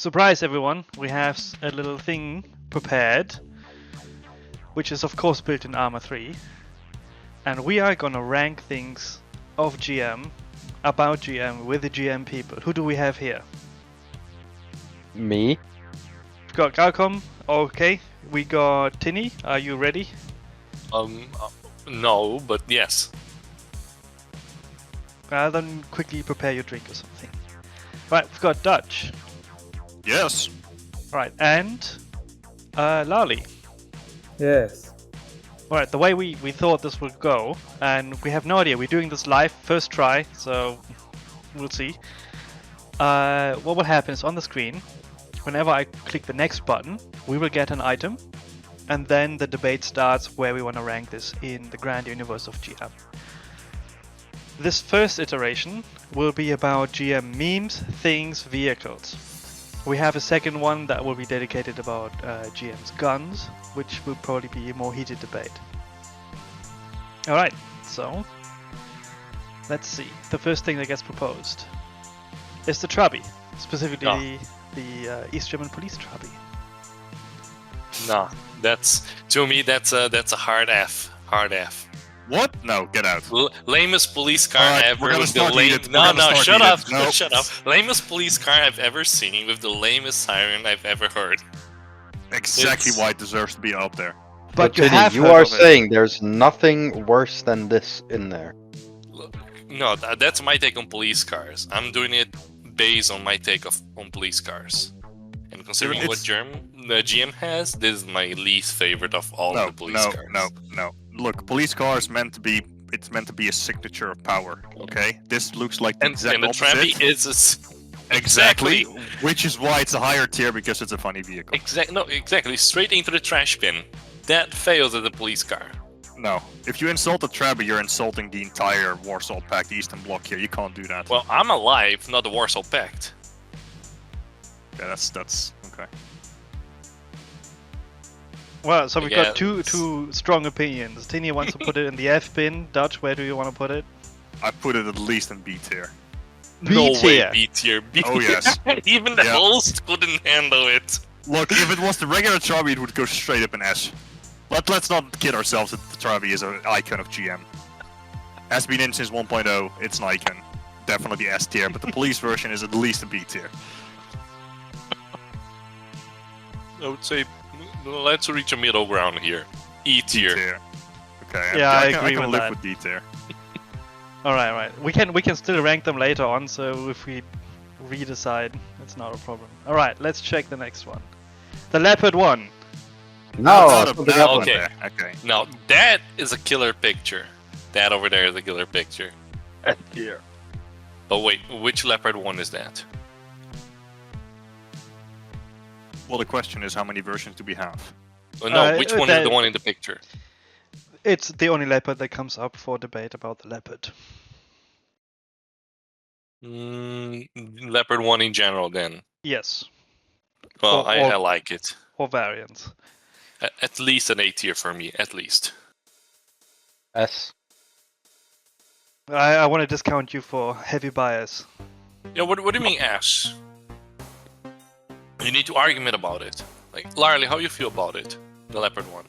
Surprise everyone, we have a little thing prepared, which is of course built in Arma 3. And we are gonna rank things of GM, about GM, with the GM people. Who do we have here? Me? We've got Galcom, okay. We got Tinny, are you ready? No, but yes. Then quickly prepare your drink or something. Right, we've got Dutch. Yes. Right, and Lali. Yes. Alright, the way we thought this would go, and we have no idea, we're doing this live, first try, so we'll see. What will happen is on the screen, whenever I click the next button, we will get an item, and then the debate starts where we want to rank this in the grand universe of GM. This first iteration will be about GM memes, things, vehicles. We have a second one that will be dedicated about GM's guns, which will probably be a more heated debate. Alright, so let's see. The first thing that gets proposed is the Trabi, specifically the East German police Trabi. Nah, to me that's a hard F. Hard F. What? No, get out. Lamest police car Alright, ever. we're gonna With the start lame... heated. No, We're gonna no, start shut up. heated. No. Shut up. Lamest police car I've ever seen with the lamest siren I've ever heard. Exactly It's- why it deserves to be up there. But you Tinny, have you heard are of it. saying there's nothing worse than this in there. Look, no, that's my take on police cars. I'm doing it based on my take on police cars. And considering what the GM has, this is my least favorite of all the police cars. No. Look, police car is meant to be. It's meant to be a signature of power. Okay, this looks like the And exact the opposite. Trabi is Exactly. Which is why it's a higher tier, because it's a funny vehicle. exactly straight into the trash bin. That fails as a police car. No, if you insult the Trabi, you're insulting the entire Warsaw Pact Eastern Bloc here. You can't do that. Well, I'm alive, not the Warsaw Pact. Yeah, that's okay. Well, so we've Yeah, got two strong opinions. Tinny wants to put it in the F bin. Dutch, where do you want to put it? I put it at least in B tier. No tier. way, B tier. B Oh, yes. Even the Yeah. host couldn't handle it. Look, if it was the regular Trabi, it would go straight up in S. But let's not kid ourselves that the Trabi is an icon of GM. Has been in since 1.0, it's an icon. Definitely S tier, but the police version is at least a B tier. I would say, let's reach a middle ground here. E tier. Okay, Yeah, I can agree with live that. with D tier. Alright. We can still rank them later on, so if we redecide, it's not a problem. Alright, let's check the next one. The Leopard 1. No, Not else. Okay. there. Okay. Now, that is a killer picture. That over there is a killer picture. Here. But wait, which Leopard 1 is that? Well, the question is, how many versions do we have? Oh, no, which one is that- the one in the picture? It's the only Leopard that comes up for debate about the Leopard. Leopard 1 in general, then. Yes, Well, Or- I like it. or variants. At least an A tier for me, at least. S. I want to discount you for heavy bias. Yeah, what do you mean S? You need to argument about it. Like, Larly, how you feel about it? The Leopard 1.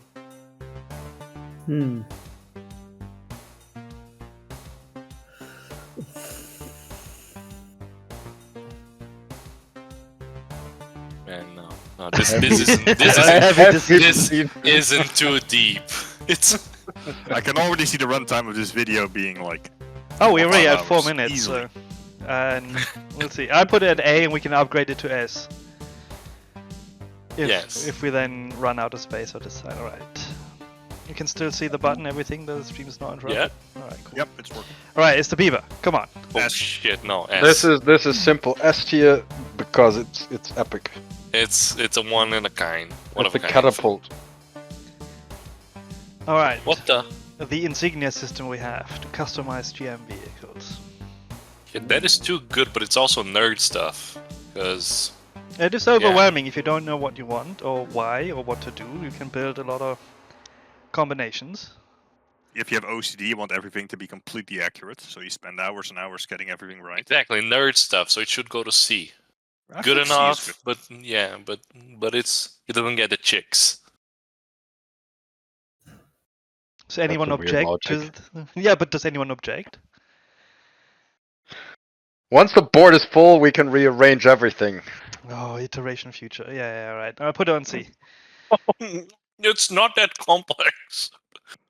Man, no, this isn't too deep. It's I can already see the runtime of this video being like... Oh, we already 5 had 4 hours, minutes, easily. so... And we'll see. I put it at A and we can upgrade it to S. Yes. If we then run out of space or decide, alright. You can still see the button, everything, the stream is not interrupted? Yeah. Alright, cool. Yep, it's working. Alright, it's the Bieber. Come on. oh S. shit, no S. This is simple S tier because it's epic. It's a one in a kind. One It's of a a kind. catapult. Alright. What the? The Insignia system we have to customize GM vehicles. Yeah, that is too good, but it's also nerd stuff. Because It is overwhelming if you don't know what you want or why or what to do. You can build a lot of combinations. If you have OCD, you want everything to be completely accurate, so you spend hours and hours getting everything right. exactly nerd stuff, so it should go to C. I Good think C is enough, good. but yeah, but it doesn't get the chicks. Does anyone a weird object to? logic. Yeah, but does anyone object? Once the board is full, we can rearrange everything. Oh, iteration future. Yeah, right. I'll put it on C. It's not that complex.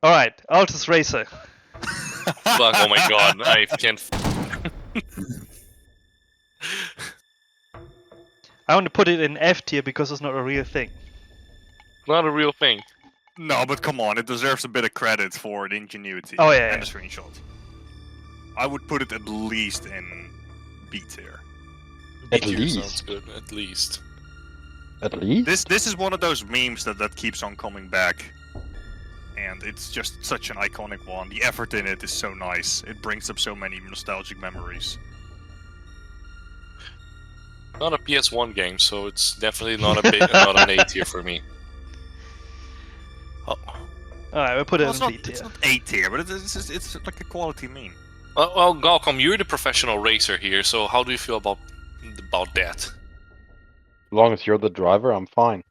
All right, Altus Racer. Fuck! Oh my god! I can't. I want to put it in F tier because it's not a real thing. Not a real thing. No, but come on, it deserves a bit of credit for the ingenuity Oh, yeah, and yeah. the screenshot. I would put it at least in B tier. At B tier least. sounds good. At least. At least? This is one of those memes that keeps on coming back. And it's just such an iconic one. The effort in it is so nice. It brings up so many nostalgic memories. Not a PS1 game, so it's definitely not a not an A tier for me. Oh. All right, we'll put it Well, in B tier. it's not A tier, but it's like a quality meme. Well, Galcom, you're the professional racer here, so how do you feel about that? As long as you're the driver, I'm fine.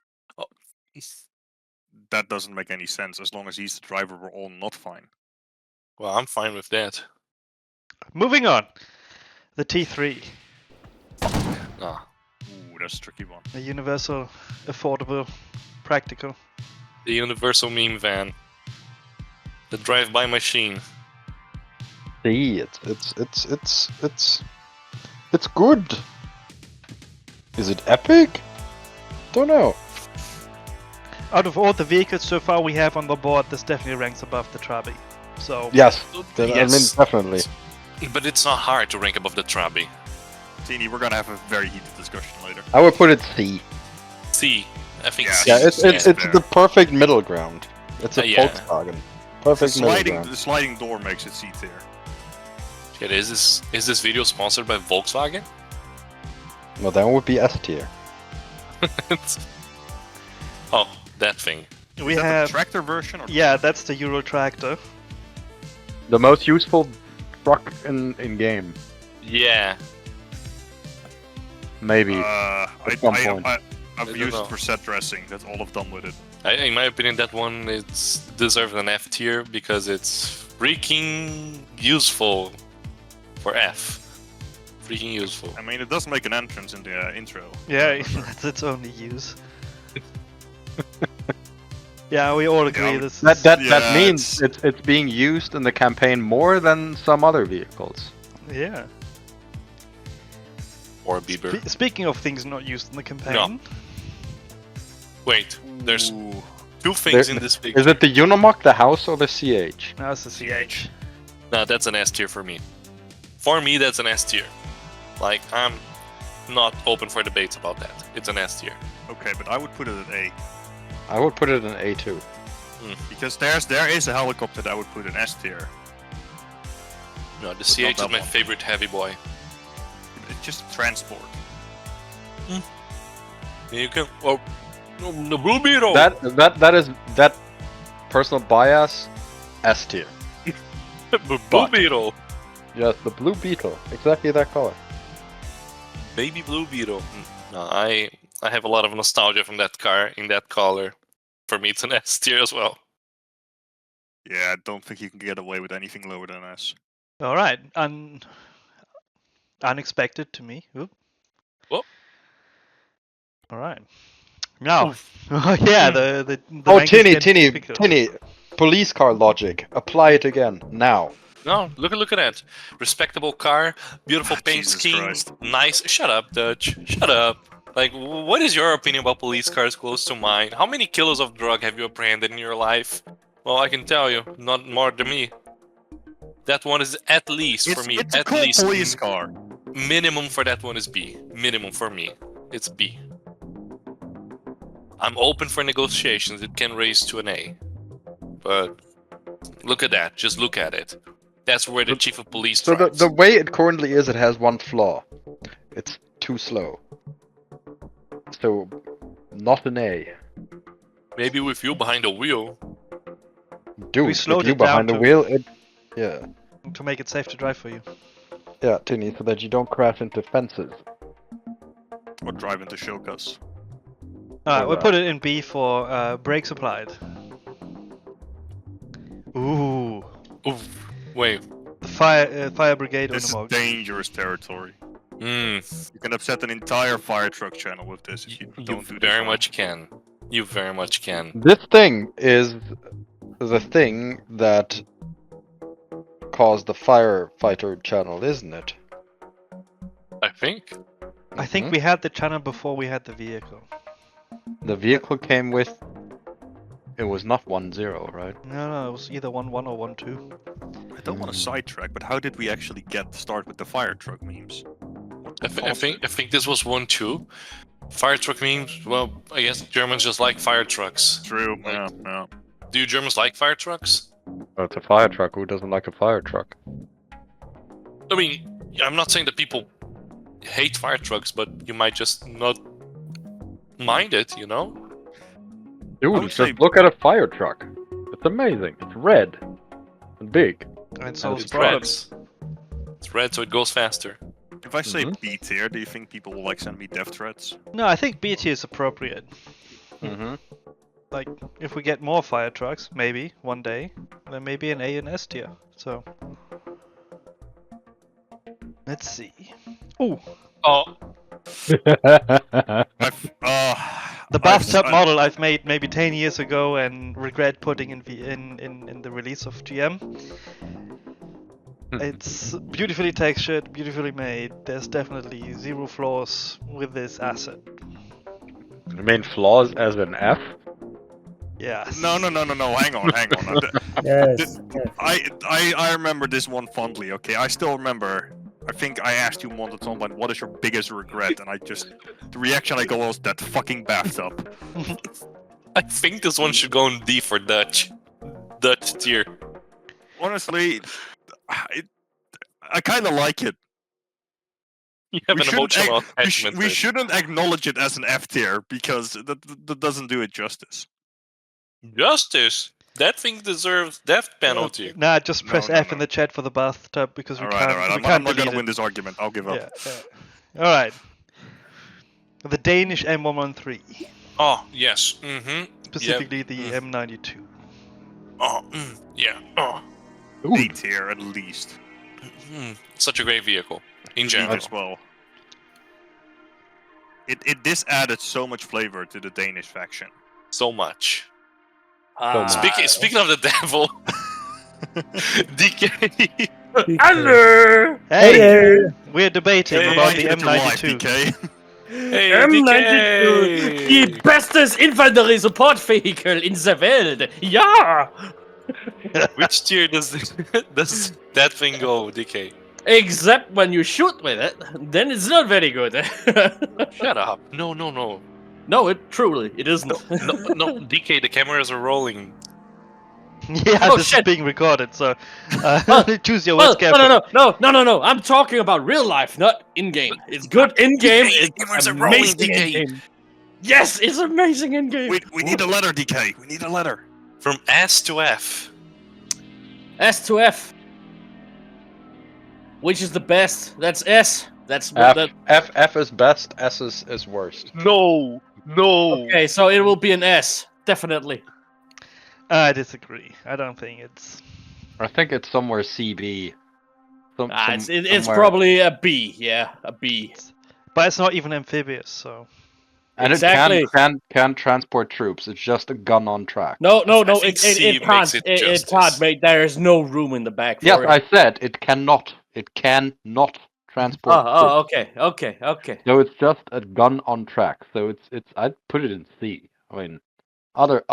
That doesn't make any sense. As long as he's the driver, we're all not fine. Well, I'm fine with that. Moving on. The T3, Ah, Ooh, that's a tricky one. a universal, affordable, practical. the universal meme van. The drive-by machine. See, it's good. Is it epic? Don't know. Out of all the vehicles so far we have on the board, this definitely ranks above the Trabi. So Yes, I mean Yes. definitely. But it's not hard to rank above the Trabi. Tini, we're gonna have a very heated discussion later. I would put it C. C. I think Yeah. C. Yeah, it's fair. the perfect middle ground. It's a Yeah. Volkswagen. The Perfect middle ground. sliding door makes it C tier. Shit, is this video sponsored by Volkswagen? No, that would be S tier. Oh, that thing. we Is that have. the tractor version or Yeah, that's the Euro Tractor. The most useful truck in game, Yeah. maybe. some point. I've don't used know. it for set dressing. That's all I've done with it. In my opinion, that one deserves an F tier because it's freaking useful for F. Freaking useful. I mean, it does make an entrance in the intro. Yeah, that's its only use. Yeah, we all agree Yeah, this. That Yeah, means it's being used in the campaign more than some other vehicles. Yeah. Or Bieber. Speaking of things not used in the campaign, Wait, there's Ooh. two things There- in this picture. Is it the Unimog, the house, or the CH? now it's the CH. No, that's an S tier for me. For me, that's an S tier. Like, I'm not open for debates about that. It's an S tier. Okay, but I would put it at A. I would put it in A2. Because there is a helicopter that I would put in S tier. No, the not CH is that my one. favorite heavy boy. It's just transport. You can. Oh, the Blue Beetle! That personal bias, S tier. Blue but- Beetle! Yes, the Blue Beetle, exactly that color. Baby Blue Beetle. No, I have a lot of nostalgia from that car in that color. For me, it's an S tier as well. Yeah, I don't think you can get away with anything lower than S. All right, unexpected to me. Oop. Whoop. All right. Now, yeah, the Oh, rankings Tinny, get Tinny, difficult. Tinny, police car logic. Apply it again now. No, look at that. Respectable car, beautiful paint Jesus scheme, Christ. nice. Shut up, Dutch. Shut up. Like, what is your opinion about police cars close to mine? How many kilos of drug have you apprehended in your life? Well, I can tell you, not more than me. That one is at least for me. It's a At cool least police car. minimum for that one is B. Minimum for me, it's B. I'm open for negotiations. It can raise to an A, but look at that. Just look at it. That's where the chief of police So drives. the way it currently is, it has one flaw. It's too slow. So, not an A. Maybe with you behind the wheel. Dude, We slowed with you it down behind the to- wheel, it... Yeah. to make it safe to drive for you. Yeah, Tinny, so that you don't crash into fences. Or drive into Shokas. Alright, we'll put it in B for brakes applied. Ooh. Oof. Wait. The fire brigade This is Unimog. dangerous territory. Mm. You can upset an entire fire truck channel with this if you don't do this very right. much can. You very much can. This thing is the thing that caused the firefighter channel, isn't it? I think. I think we had the channel before we had the vehicle. The vehicle came with... It was not 1-0, right? No, it was either 1-1 or 1-2. I don't want to sidetrack, but how did we actually start with the fire truck memes? I think this was 1-2. Fire truck memes. Well, I guess Germans just like fire trucks. True. Like- Yeah. Do Germans like fire trucks? Oh, it's a fire truck. Who doesn't like a fire truck? I mean, I'm not saying that people hate fire trucks, but you might just not mind it, you know? Dude, would just say- look at a fire truck. It's amazing. It's red and big. And so It's it's red. It's red, so it goes faster. If I say Mhm. B tier, do you think people will like send me death threats? No, I think BT is appropriate. Mm-hmm. Like, if we get more fire trucks, maybe, one day, then maybe an A and S tier. So... Let's see. Ooh, Oh, the I've- bathtub I- model I've made maybe 10 years ago and regret putting in the release of GM. It's beautifully textured, beautifully made. There's definitely zero flaws with this asset. You mean flaws as an F? Yes. No. Hang on. Yes. yes. I remember this one fondly. Okay, I still remember. I think I asked you once at some point, "What is your biggest regret?" And the reaction I got was that fucking bathtub. I think this one should go in D for Dutch. Dutch tier. Honestly, I kind of like it. You have We an shouldn't emotional we attachment to it. shouldn't acknowledge it as an F tier because that doesn't do it justice. Justice! That thing deserves death penalty. Nah, just press No, F no. in the chat for the bathtub because we Alright. can't. We I'm can't not gonna delete win it. this argument. I'll give up. Yeah. All right. The Danish M113, Oh, yes. Mm-hmm. specifically the M92. Oh, yeah. Oh. D tier at least. Such a great vehicle. In general. As well. This added so much flavor to the Danish faction. So much. much. Speaking of the devil, DK. Hello. Hey, Hello. we're debating Hey, about the Invite into life, M92. DK. Hey, M92, die DK. bestes Infanterie-Support-Vehicle in der Welt. Ja! Which tier does that thing go, DK? Except when you shoot with it, then it's not very good. Shut up. No. No, it isn't. No, DK, the cameras are rolling. Yeah, Oh, this is shit. being recorded, so choose your Well, words carefully. no. I'm talking about real life, not in-game. It's good in-game. DK, It's cameras are rolling, amazing DK. in-game. Yes, it's amazing in-game. We need a letter, DK. We need a letter. From S to F. S to F. Which is the best? That's S. That's F, that. F is best, S is worst. No. Okay, so it will be an S, definitely. I disagree. I don't think it's. I think it's somewhere CB. It's somewhere. probably a B. Yeah, a B. But it's not even amphibious, so. And Exactly. it can transport troops. It's just a gun on track. No, think C it can't. makes it It justice. can't, mate. There is no room in the back for Yes, it. I said it cannot. It cannot transport troops. Okay. So it's just a gun on track. So it's I'd put it in C. I mean, other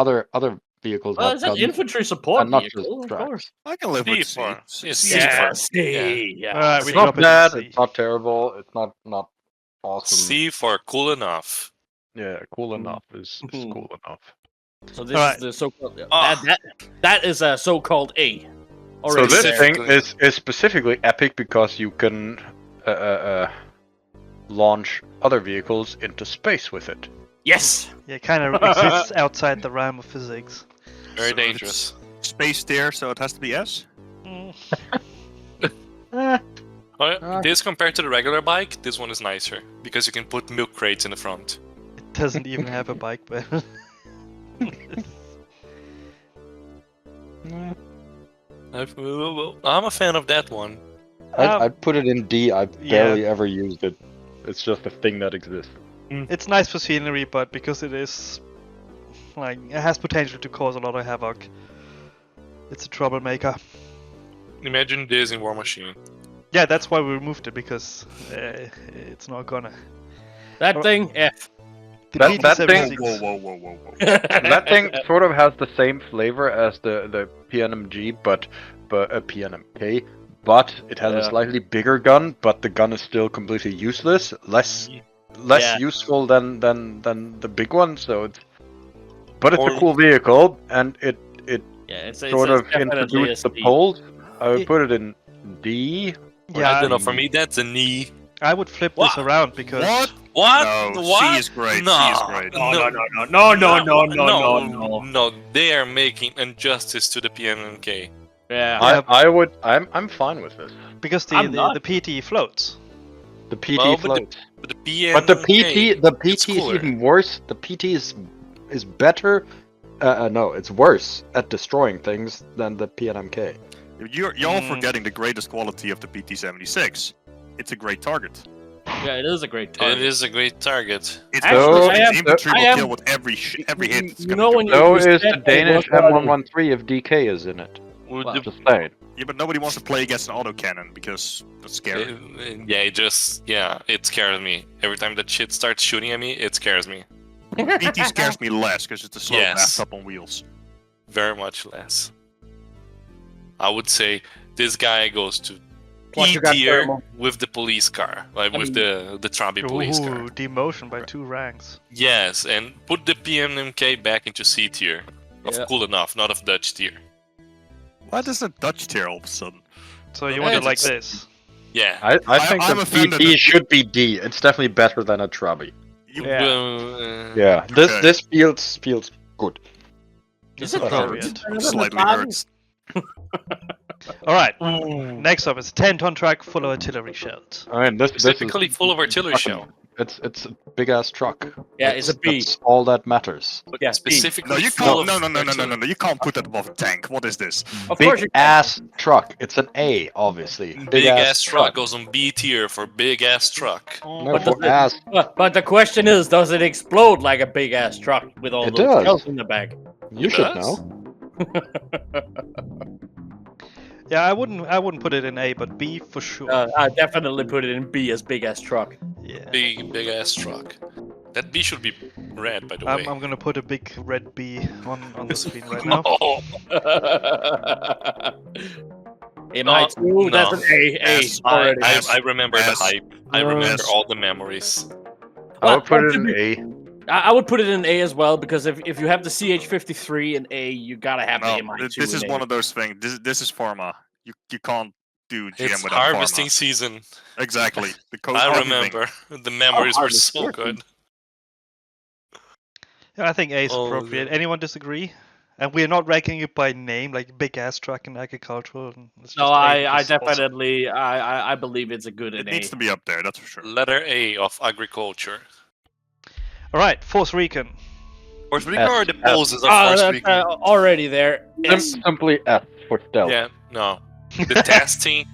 vehicles Well, have it's an guns. infantry support and not just vehicle, of tracks. course. I can live C with C. for- C- yes, C C is for- fine. C. Alright, we It's drop not it bad. in C. It's not terrible. It's not awesome. C for cool enough. Yeah, cool enough is Mhm. cool enough. So this Alright. is the so-called. Ah. That is a so-called A. So Already this there. thing Specifically. is specifically epic because you can launch other vehicles into space with it. Yes. Yeah, it kind of exists outside the realm of physics. Very So dangerous. Space tier, so it has to be S. Mm. This compared to the regular bike, this one is nicer because you can put milk crates in the front. It doesn't even have a bike bell. I'm a fan of that one. I'd put it in D. I Yeah. barely ever used it. It's just a thing that exists. It's nice for scenery, but because it is like it has potential to cause a lot of havoc, it's a troublemaker. Imagine this in War Machine. Yeah, that's why we removed it because it's not gonna. That thing, F. The That thing- PT-76 Whoa. That thing sort of has the same flavor as the PNMG, but PNMK, but it has a Yeah. slightly bigger gun. But the gun is still completely useless, less Yeah. useful than the big one. So it's, but it's Or- a cool vehicle, and it Yeah, it's sort of definitely introduced a the speed. poles. I would It- put it in D. I Yeah, don't know. For me, that's a knee. I would flip this What? around because What? What? No, What? C is great. No. C is great. No. They are making injustice to the PMNK. Yeah. Yeah. I'm fine with this. I'm not. the PT floats. The PT Well, but floats. But the PMNK. But the PT is cooler. even worse. The PT is better. No, it's worse at destroying things than the PNMK. You're all forgetting the greatest quality of the PT-76. It's a great target. Yeah, it is a great target. It is a great target. It's Actually, actually infantry I will am- kill with every hit. It's You gonna know do. when you So you is said the they Danish were running- M113 if DK is in it. Would Well, the- Just saying. Yeah, but nobody wants to play against an autocannon because that's scary. it scares me. Every time that shit starts shooting at me, it scares me. PT scares me less because it's a slow Yes. bathtub on wheels. Very much less. I would say this guy goes to Plus E you got tier thermal. with the police car, like I with mean- the Trabant police car. Ooh, demotion by 2 ranks. Yes, and put the PMNK back into C tier. Of Yeah. cool enough, not of Dutch tier. Why does the Dutch tier all of a sudden? So you Yeah, want it like it's- this. Yeah. I think I'm the offended PT that- should be D. It's definitely better than a Trabi. You, Yeah. Yeah, Okay. this feels good. Is It's it appropriate. slightly hurts. Alright, next up is a 10-ton truck full of artillery shells. I mean, this is Specifically full of artillery fucking- shell. It's a big ass truck. Yeah, it's a B. That's all that matters. Yeah, B. Specifically No, you full can't. of No. artillery. You can't put that above a tank. What is this? Of course Big you can. ass truck. It's an A, obviously. Big ass truck goes on B tier for big ass truck. No, But for does it- ass. But the question is, does it explode like a big ass truck with all It those does. shells in the back? You It should does. know. Yeah, I wouldn't put it in A, but B for sure. I definitely put it in B as big ass truck. Yeah. Big ass truck. That B should be red, by the way. I'm gonna put a big red B on the screen right now. No. Am I too? No. That's an A. Yes, already. I remember the Yes. hype. I remember Yes. all the memories. I would put Well, it in A. I would put it in A as well because if you have the CH-53 in A, you gotta have the No, MI2. this is in one A. of those things. This is pharma. You can't do GM It's without harvesting pharma. season. Exactly. The code I everything. remember. The memories were harvest so good. Yeah, I think A is Oh, appropriate. yeah. Anyone disagree? And we're not ranking it by name, like big ass truck and agricultural. And it's No, just A I because it's awesome. definitely, I believe it's a good It in needs A. to be up there. That's for sure. Letter A of agriculture. All right, Force Recon. Force Recon or the S. poses of Oh, Force that's Recon? already there. Yes. Simply F for stealth. Yeah, no. The testing,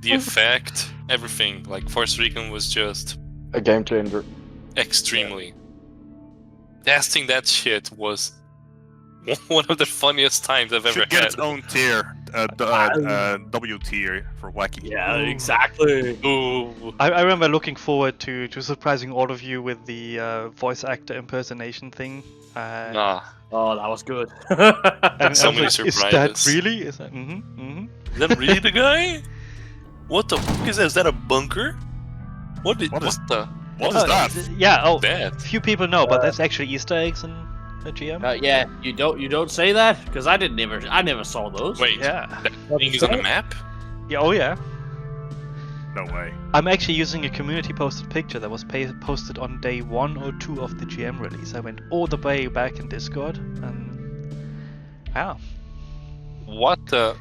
the effect, everything. Like Force Recon was just A game changer. extremely. Testing that shit was one of the funniest times I've ever Should get had. its own tier. W tier for wacky. Yeah, exactly. Ooh. I remember looking forward to surprising all of you with the voice actor impersonation thing. Nah. Oh, that was good. And So I was many like, is surprises. that really? Is that? Mm-hmm. Is that really the guy? What the fuck is that? Is that a bunker? What is What is- the What is that? Yeah. Oh, that? few people know, but there's actually Easter eggs in the GM. Yeah, you don't say that because I never saw those. Wait, Yeah. that thing is on the map? Yeah. Oh yeah. No way. I'm actually using a community posted picture that was posted on day 1 or 2 of the GM release. I went all the way back in Discord and wow. What the?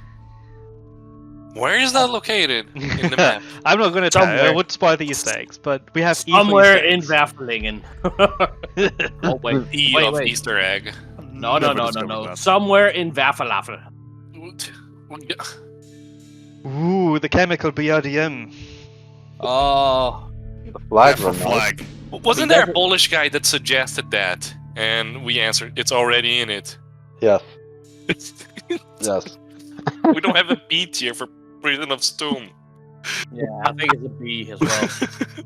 Where is that located in the map? I'm not gonna tell you. I Somewhere. would spoil the Easter eggs, but we have E for Somewhere Easter in eggs. Vafflingen. Oh wait, E wait, of wait. Easter egg. No, Never discovered no. that. Somewhere in Waffelafel. Ooh, the chemical BRDM. Oh, The flags For are nice. flag. Wasn't there a Polish guy that suggested that? And we answered, it's already in it. Yes, yes. We don't have a beat here for Prison of Stoom. yeah, I think it's a B as well.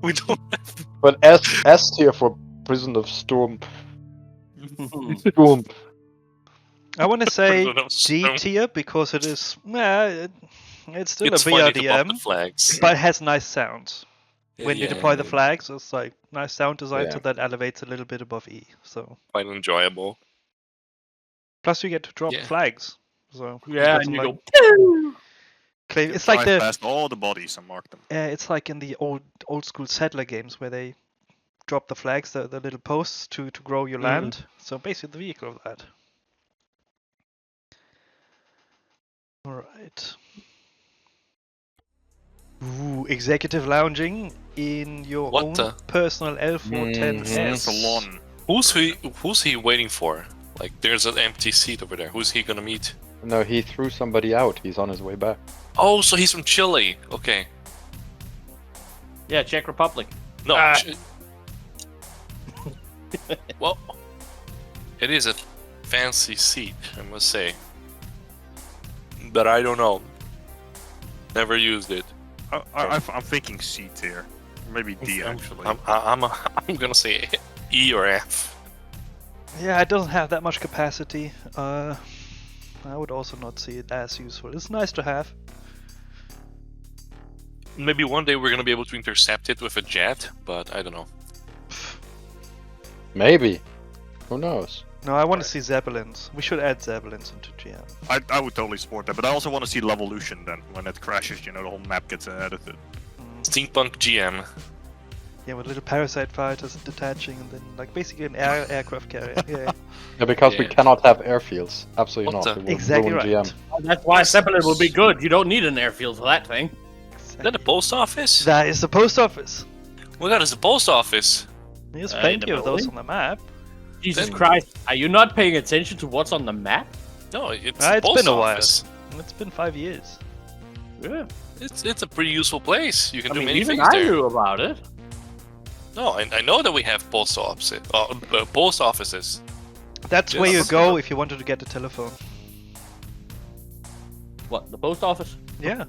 We don't have... But S tier for Prison of Storm. Storm. I want to say Prison of G Stoom. tier because it is. It's still It's a funny to pop BRDM, the flags. but it has nice sounds. When you deploy the Yeah, flags, it's like nice sound design, Yeah. so that elevates a little bit above E. So quite enjoyable. plus you get to drop Yeah. flags. So Yeah, it's and you like go. claim. It's like Drive the past all the bodies and mark them. it's like in the old school settler games where they drop the flags, the little posts to grow your land. So basically the vehicle of that. All right. Ooh, executive lounging in your What own the? personal L410S. Salon. Who's he waiting for? Like, there's an empty seat over there. Who's he gonna meet? No, he threw somebody out. He's on his way back. Oh, so he's from Chile. Okay. Yeah, Czech Republic. No. Ah. Well, it is a fancy seat, I must say. But I don't know. Never used it. I'm thinking C tier. Maybe D actually. I'm gonna say E or F. Yeah, it doesn't have that much capacity. I would also not see it as useful. It's nice to have. Maybe one day we're gonna be able to intercept it with a jet, but I don't know. Maybe. Who knows? No, I want to see Zeppelins. We should add Zeppelins into GM. I would totally support that, but I also want to see Levolution then. When it crashes, you know, the whole map gets edited. Steampunk GM. Yeah, with little parasite fighters detaching and then like basically an aircraft carrier. Yeah, Yeah, because we Yeah. cannot have airfields. Absolutely What not. the- It will exactly ruin right. GM. That's why Zeppelin will be good. You don't need an airfield for that thing. Is that a post office? That is the post office. Oh my god, it's a post office. There's In plenty the of those building? on the map. Jesus Then- Christ, are you not paying attention to what's on the map? No, it's Ah, a it's post been a while. office. It's been 5 years. Yeah. It's a pretty useful place. You can I do mean, many even things I there. knew about it. No, I know that we have post offices. That's where you Yes. go if you wanted to get a telephone. What, the post office? Yeah.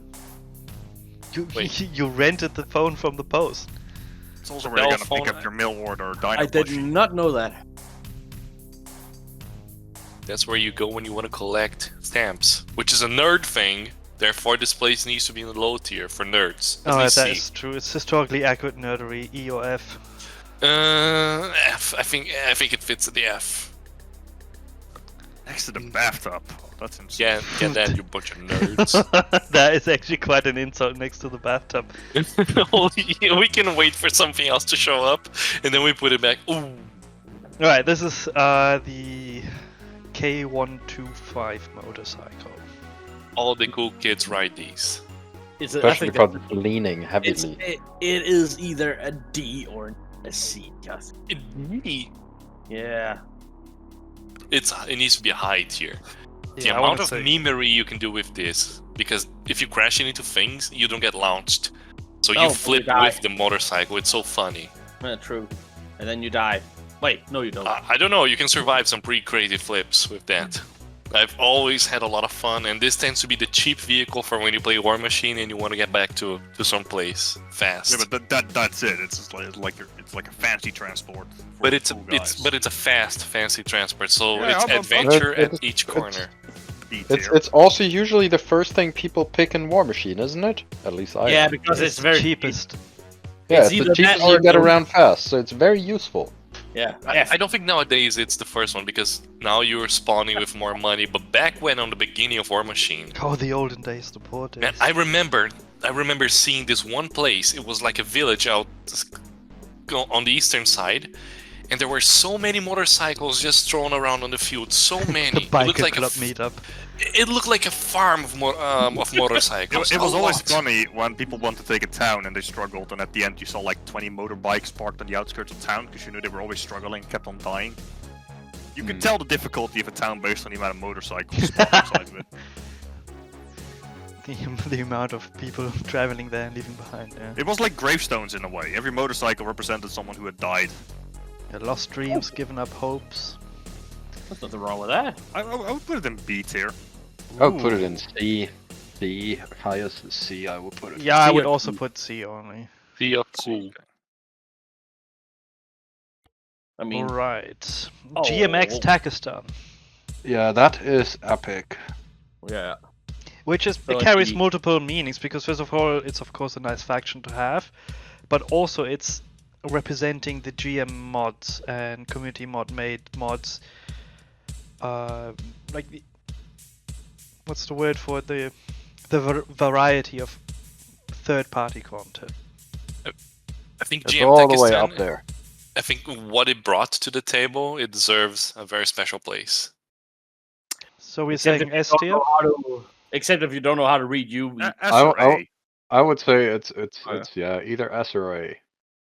You Wait. you rented the phone from the post. It's also where you're gonna Telephone- pick up your mail order or diner I did push. not know that. That's where you go when you want to collect stamps, which is a nerd thing. Therefore, this place needs to be in the low tier for nerds. At Oh, least that C. is true. It's historically accurate nerdery. E or F. F. I think it fits at the F. Next to the bathtub. That's insane. Get that, you bunch of nerds. That is actually quite an insult next to the bathtub. We can wait for something else to show up, and then we put it back. Ooh. Alright, this is the K125 motorcycle. All the cool kids ride these. It's a, I Especially think because that- it's leaning heavily. it is either a D or a C. Just. It really, Yeah. it needs to be a high tier. The Yeah, I amount wanna of say- memery you can do with this, because if you crash into things, you don't get launched. So Oh, you you flip die. with the motorcycle. It's so funny. Yeah, true. And then you die. Wait, no, you don't. I don't know. You can survive some pretty crazy flips with that. I've always had a lot of fun, and this tends to be the cheap vehicle for when you play War Machine and you want to get back to some place fast. Yeah, but that's it. It's just like it's like a fancy transport. For But it's cool guys. a fast, fancy transport. So Yeah, it's I'm- adventure It's- at each it's- corner. B It's tier. it's also usually the first thing people pick in War Machine, isn't it? At least I. yeah, because it's very cheapest. Yeah, it's it's either the cheapest that or you get the- around fast, so it's very useful. Yeah. I don't think nowadays it's the first one because now you're spawning with more money. But back when on the beginning of War Machine, Oh, the olden days, the poor days. man, I remember seeing this one place. It was like a village out on the eastern side, and there were so many motorcycles just thrown around on the field. So many. The biker like club meetup. It looked like a farm of motorcycles. It was A always lot. funny when people want to take a town and they struggled, and at the end you saw like 20 motorbikes parked on the outskirts of town because you knew they were always struggling, kept on dying. You could tell the difficulty of a town based on the amount of motorcycles parked inside of it. The amount of people traveling there and leaving behind. Yeah. It was like gravestones in a way. Every motorcycle represented someone who had died. Yeah, lost dreams, given up hopes. There's nothing wrong with that. I would put it in B tier. I would put it in C. C, highest C, I would put it. Yeah, I C would or also D? put C only. The cool. I mean, Alright. Oh. GMX Tajikistan. Yeah, that is epic. yeah. Which is, So it carries the- multiple meanings, because first of all, it's of course a nice faction to have, but also it's representing the GM mods and community made mods. Like the, what's the word for it? The variety of third-party content. I think It's GM all the way Tajikistan, up there. I think what it brought to the table, it deserves a very special place. So we're Except saying if you S don't tier. know how to- Except if you don't know how to read UV. S or A. I would say it's yeah. yeah, either S or A.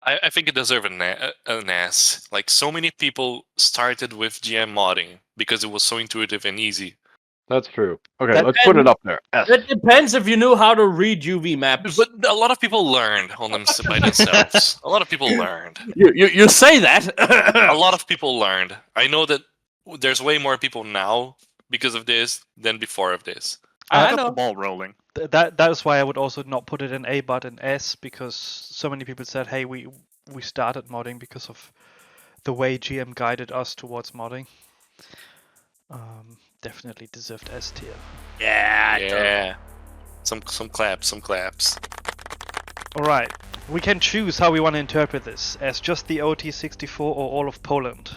I think it deserves an S. Like, so many people started with GM modding because it was so intuitive and easy. That's true. Okay, That- let's put it up there. S. It depends if you knew how to read UV maps. But a lot of people learned on them by themselves. A lot of people learned. You say that. A lot of people learned. I know that there's way more people now because of this than before of this. I got the know. ball rolling. That is why I would also not put it in A but in S, because so many people said, hey, we started modding because of the way GM guided us towards modding. Definitely deserved S tier. Yeah. Yeah. Some claps. Alright, we can choose how we want to interpret this, as just the OT-64 or all of Poland.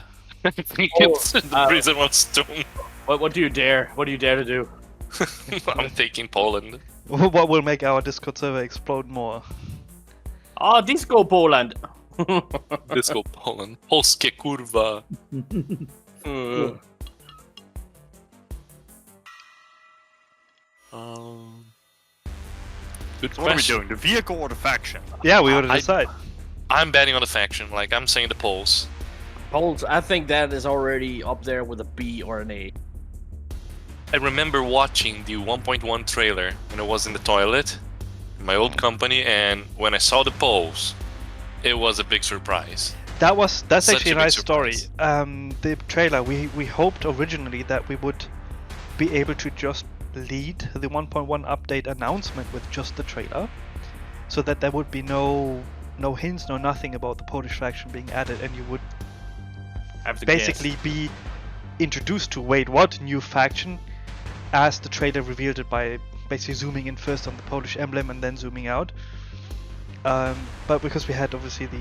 I think it's the reason was Stone. What do you dare? What do you dare to do? I'm taking Poland. What will make our Discord server explode more? Oh, Disco Poland. Disco Poland. Polskie kurwa. Good So what are we question. doing? The vehicle or the faction? Yeah, we would I- decide. I'm betting on the faction. Like, I'm saying the Poles. Poles. I think that is already up there with a B or an A. I remember watching the 1.1 trailer when I was in the toilet in my old company, and when I saw the Poles, it was a big surprise. That's Such actually a a big nice story. surprise. The trailer, we hoped originally that we would be able to just lead the 1.1 update announcement with just the trailer, so that there would be no hints, no nothing about the Polish faction being added, and you would Have to basically be introduced to wait, what new faction, as the trailer revealed it by basically zooming in first on the Polish emblem and then zooming out. But because we had obviously the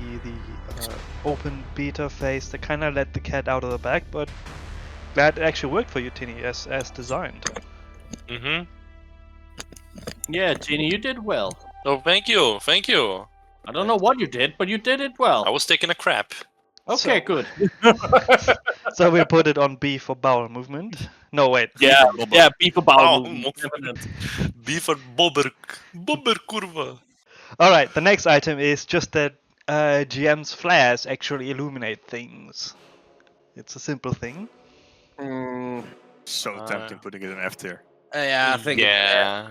open beta phase, that kind of let the cat out of the bag. But that actually worked for you, Tini, as designed. Mm-hmm. Yeah, Genie, you did well. Oh, thank you. I don't know what you did, but you did it well. I was taking a crap. Okay, So- good. So we put it on B for bowel movement. No, wait. Yeah, yeah, beef about Oh, movement. Beaver Bobber kurwa. All right. The next item is just that GM's flares actually illuminate things. It's a simple thing. So tempting putting it in F tier. Yeah, I think Yeah.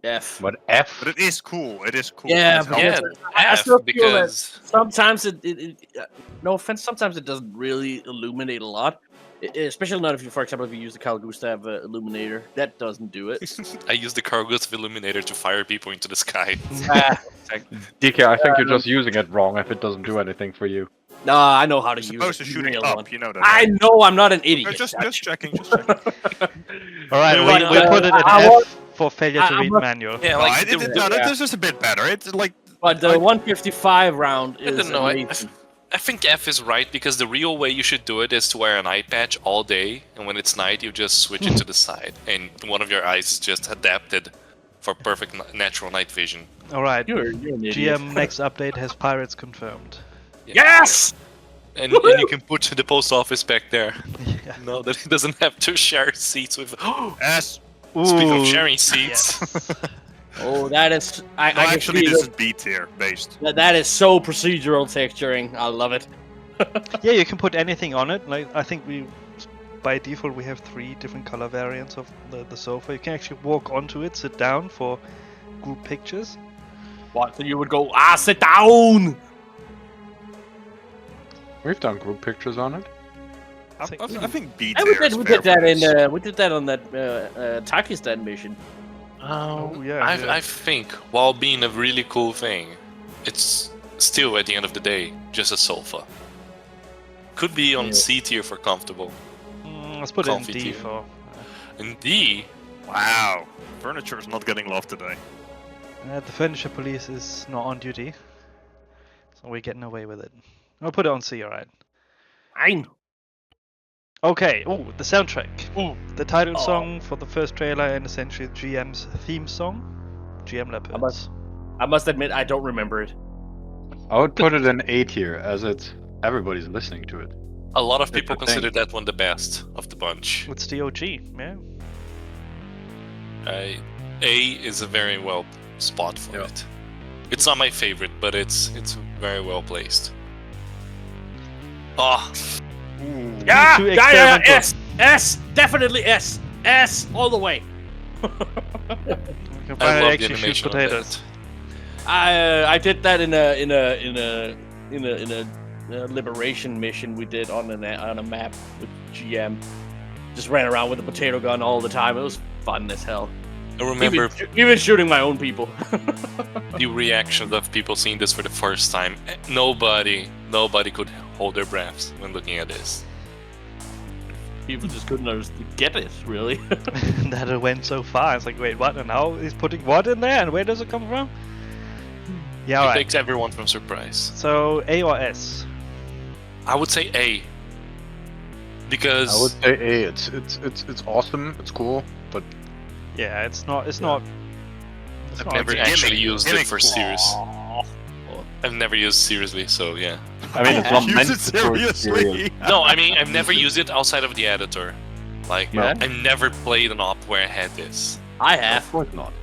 F. But F? But it is cool. It is cool. Yeah, It's but Yeah, helpful. I F, still feel that because sometimes no offense, sometimes it doesn't really illuminate a lot. Especially not if you, for example, if you use the Carl Gustav illuminator. That doesn't do it. I use the Cargos Illuminator to fire people into the sky. DK, I think you're just using it wrong if it doesn't do anything for you. No, I know how to You're use supposed it. to shoot it Real up, one. you know that. I right? know I'm not an No, idiot. just checking, just checking. All right. Yeah, We put it in I F want- for failure to I read want- manual. Yeah, No, like this is a bit better. It's like But the 155 round I is don't know. amazing. I think F is right because the real way you should do it is to wear an eye patch all day, and when it's night, you just switch it to the side, and one of your eyes is just adapted for perfect natural night vision. All right. You're an idiot. GM next update has pirates confirmed. Yes! And you can put the post office back there. Yeah. No, that he doesn't have to share seats with. S. Speaking of Ooh, sharing seats, yes. Oh, that is. I can Actually, see this is it. B tier based. That is so procedural texturing. I love it. Yeah, you can put anything on it. Like I think by default we have 3 different color variants of the sofa. You can actually walk onto it, sit down for group pictures. What? So you would go, sit down! We've done group pictures on it. I think B And tier. we did that in we did that on that Tajikistan mission. Oh, yeah. I think while being a really cool thing, it's still at the end of the day just a sofa. Could be on C tier for comfortable. Let's put it in Comfy D tier. for. In D, Wow, furniture is not getting love today. The furniture police is not on duty, so we're getting away with it. I'll put it on C, alright. Fine. Okay, the soundtrack. The title Oh. song for the first trailer and essentially GM's theme song. GM Leopards. I must admit, I don't remember it. I would put it in A tier, as everybody's listening to it. a lot of That's people the consider thing. that one the best of the bunch. It's the OG, yeah. A is a very well spot for Yeah. it. It's not my favorite, but it's very well placed. Oh, Yeah, too yeah, experimental. S, definitely S all the way. You can I finally love the actually shoot animation of potatoes. that. I did that in a liberation mission we did on a map with GM. Just ran around with a potato gun all the time. It was fun as hell. I remember Even shooting my own people. the reactions of people seeing this for the first time. Nobody could hold their breaths when looking at this. People just couldn't get it, really. That it went so far. It's like, wait, what? And now he's putting what in there? And where does it come from? Yeah, It alright. takes everyone from surprise. So A or S? I would say A. Because I would say A. It's awesome. It's cool, but Yeah, it's not. It's not. It's I've not never gimmick. actually used it for serious. Aw. I've never used seriously, so yeah. I mean, it's not Use meant it to be serious. seriously. No, I mean I've never used it outside of the editor. Like No. I never played an op where I had this. I Of have. course not.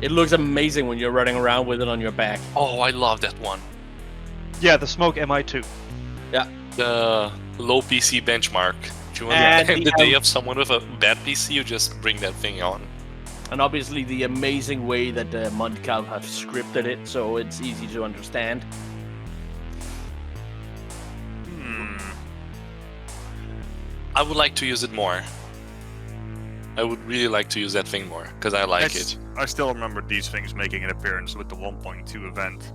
It looks amazing when you're running around with it on your back. Oh, I love that one. Yeah, the Smoke MI2. The low PC benchmark. If you want And to end the, the day of someone with a bad PC, you just bring that thing on. And obviously the amazing way that Mundcal have scripted it, so it's easy to understand. I would like to use it more. I would really like to use that thing more, because I like it. I still remember these things making an appearance with the 1.2 event.